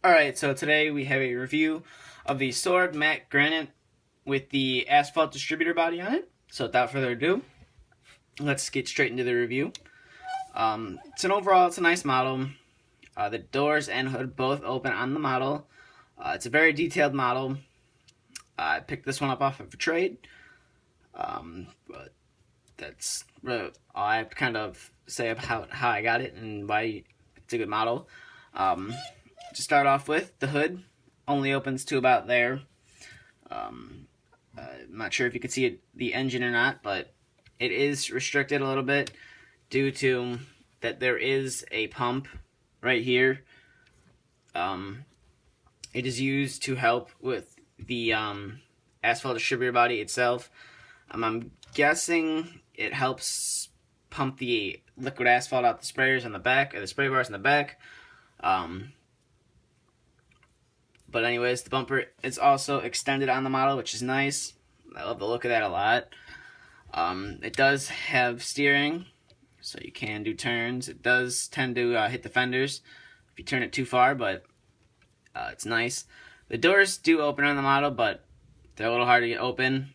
Alright, so today we have a review of the Sword Mack Granite with the asphalt distributor body on it. So without further ado, let's get straight into the review. It's a nice model. The doors and hood both open on the model. It's a very detailed model. I picked this one up off of a trade. But that's really all I kind of say about how I got it and why it's a good model. To start off with, the hood only opens to about there. I'm not sure if you can see the engine or not, but it is restricted a little bit due to that there is a pump right here. It is used to help with the asphalt distributor body itself. I'm guessing it helps pump the liquid asphalt out the sprayers on the back, or the spray bars in the back. But anyways, the bumper is also extended on the model, which is nice. I love the look of that a lot. It does have steering, so you can do turns. It does tend to hit the fenders if you turn it too far, but it's nice. The doors do open on the model, but they're a little hard to get open.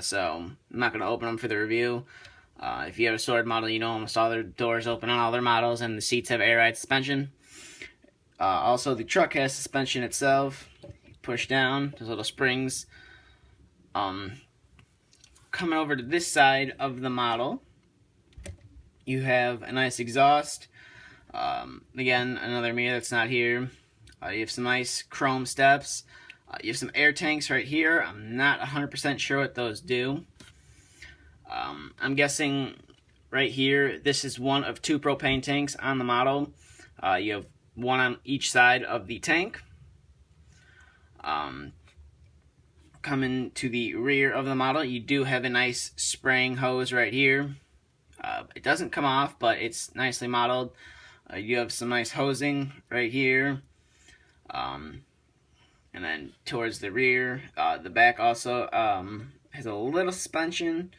So I'm not going to open them for the review. If you have a Sword model, you know almost all their doors open on all their models, and the seats have air ride suspension. Also, the truck has suspension itself. You push down, there's little springs. Coming over to this side of the model, you have a nice exhaust. Again, another mirror that's not here. You have some nice chrome steps. You have some air tanks right here. I'm not 100% sure what those do. I'm guessing right here, this is one of two propane tanks on the model. You have one on each side of the tank. Coming to the rear of the model, you do have a nice spraying hose right here. It doesn't come off, but it's nicely modeled. You have some nice hosing right here. And then towards the rear, the back also has a little suspension,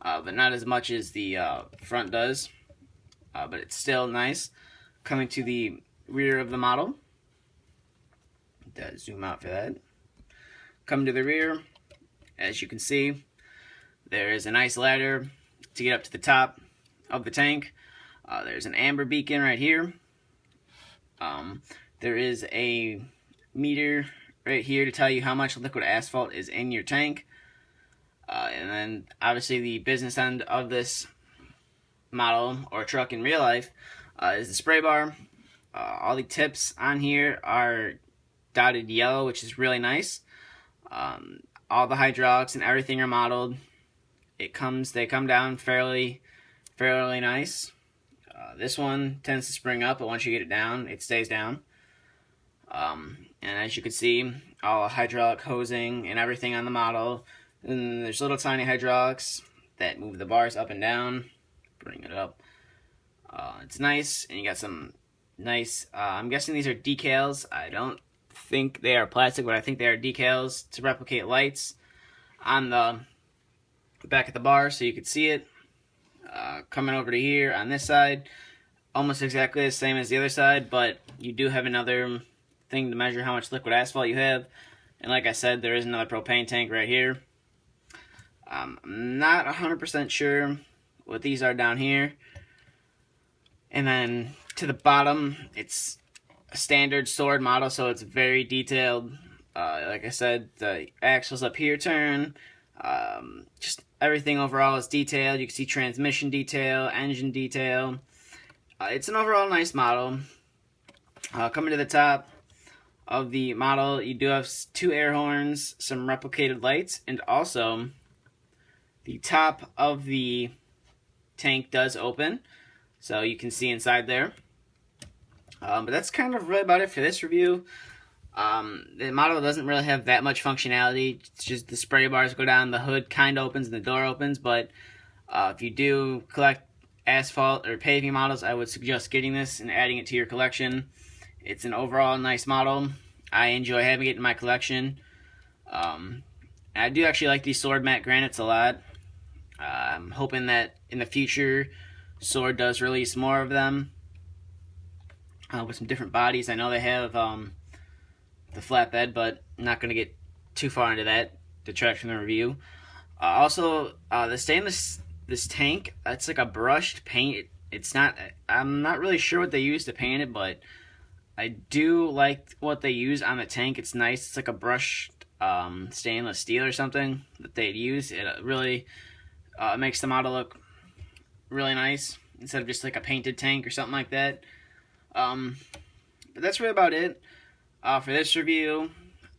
but not as much as the front does. But it's still nice. Coming to the rear of the model. Zoom out for that. Come to the rear. As you can see, there is a nice ladder to get up to the top of the tank. There's an amber beacon right here. There is a meter right here to tell you how much liquid asphalt is in your tank. And then obviously the business end of this model or truck in real life is the spray bar. All the tips on here are dotted yellow, which is really nice. All the hydraulics and everything are modeled. They come down fairly nice. This one tends to spring up, but once you get it down, it stays down. And as you can see, all hydraulic hosing and everything on the model. And there's little tiny hydraulics that move the bars up and down. Bring it up. It's nice, and you got some nice, I'm guessing these are decals. I don't think they are plastic, but I think they are decals to replicate lights on the back of the bar so you can see it. Coming over to here on this side, almost exactly the same as the other side, but you do have another thing to measure how much liquid asphalt you have. And like I said, there is another propane tank right here. I'm not 100% sure what these are down here. And then to the bottom, it's a standard Sword model, so it's very detailed. Like I said, the axles up here turn. Just everything overall is detailed. You can see transmission detail, engine detail. It's an overall nice model. Coming to the top of the model, you do have two air horns, some replicated lights, and also the top of the tank does open, so you can see inside there. But that's kind of really about it for this review. The model doesn't really have that much functionality. It's just the spray bars go down, the hood kind of opens, and the door opens. But if you do collect asphalt or paving models, I would suggest getting this and adding it to your collection. It's an overall nice model. I enjoy having it in my collection. I do actually like these Sword Matte Granites a lot. I'm hoping that in the future, Sword does release more of them. with some different bodies. I know they have the flatbed, but I'm not going to get too far into that. Detract from the review. Also, the stainless, this tank, it's like a brushed paint. It's not, I'm not really sure what they use to paint it, but I do like what they use on the tank. It's nice. It's like a brushed stainless steel or something that they'd use. It really makes the model look really nice instead of just like a painted tank or something like that. But that's really about it for this review.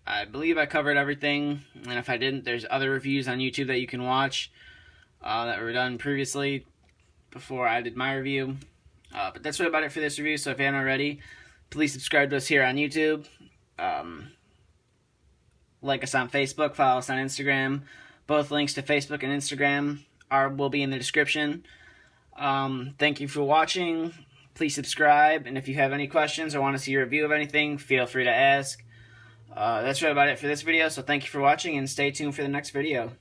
I believe I covered everything, and if I didn't, there's other reviews on YouTube that you can watch that were done previously before I did my review. But that's really about it for this review, so if you haven't already, please subscribe to us here on YouTube. Like us on Facebook, follow us on Instagram. Both links to Facebook and Instagram will be in the description. Thank you for watching. Please subscribe, and if you have any questions or want to see a review of anything, feel free to ask. That's really about it for this video, so thank you for watching, and stay tuned for the next video.